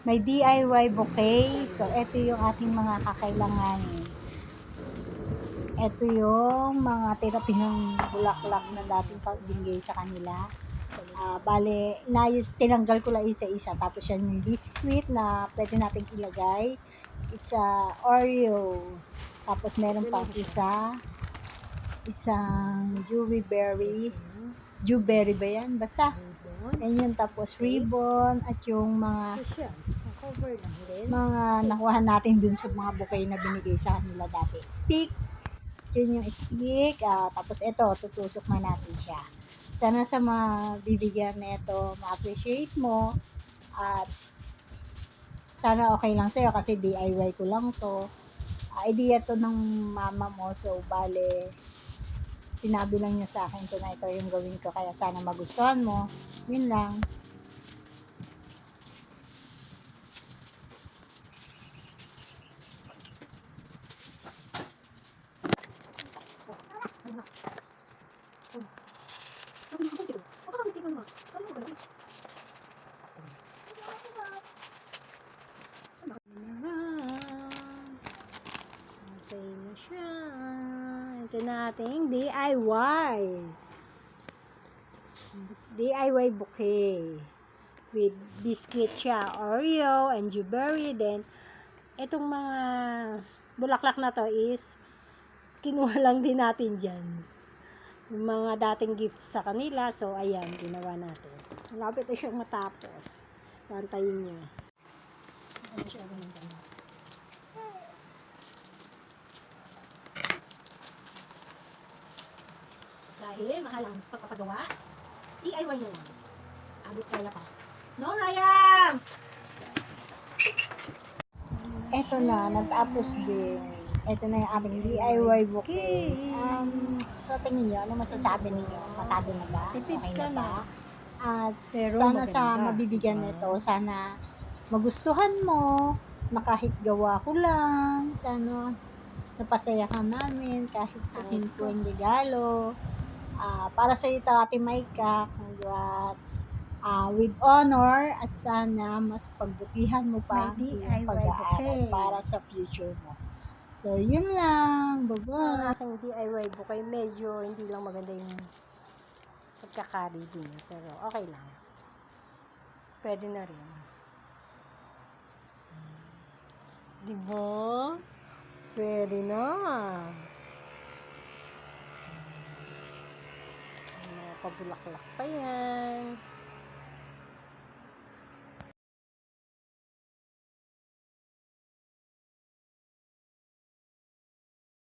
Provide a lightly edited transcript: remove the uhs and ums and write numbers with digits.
May DIY bouquet. So, ito yung ating mga kakailanganin. Ito yung mga tira-tinang bulaklak na dating pagbigay sa kanila. Bale, tinanggal ko lang isa-isa. Tapos yan yung biscuit na pwede natin ilagay. It's Oreo. Tapos meron pa isang dewberry ba yan? Basta. Yan yun. Tapos ribbon at yung mga nakuha natin dun sa mga bouquet na binigay sa kanila dati. Stick. Yun yung stick. Tapos ito, tutusok na natin siya. Sana sa mga bibigyan na ito, ma-appreciate mo. At sana okay lang sa'yo kasi DIY ko lang to. Idea to ng mama mo. So, bale, sinabi lang niya sa akin so na ito yung gawin ko. Kaya sana magustuhan mo. Yun lang. Okay na siya. Ito na ating DIY bouquet. With biscuit siya, Oreo and dewberry. Then, itong mga bulaklak na to is kinuha lang din natin dyan. Yung mga dating gifts sa kanila. So, ayan, ginawa natin. Malapit na siyang matapos. So, antayin nyo. Ano siya ganun. Dahil mahal ang pagpapagawa, DIY nyo lang. Abot kaya pa. No, Ryan! Eto na, natapos din. Eto na yung aming DIY bouquet. Sa tingin nyo, ano masasabi ninyo? Pasado na ba? Okay na ba? At sana sa mabibigyan nito, sana magustuhan mo, na kahit gawa ko lang, sana napasaya ka namin, kahit sa simpleng regalo. Para sa ito, Ate Maika, congrats. With honor at sana mas pagbutihan mo pa yung pag-aaral para sa future mo. So, yun lang. Bye-bye. Ang aking DIY bouquet, medyo hindi lang maganda yung pagkakari din. Pero okay lang. Pwede na rin. Diba? Pwede na. Pabulaklak pa yan.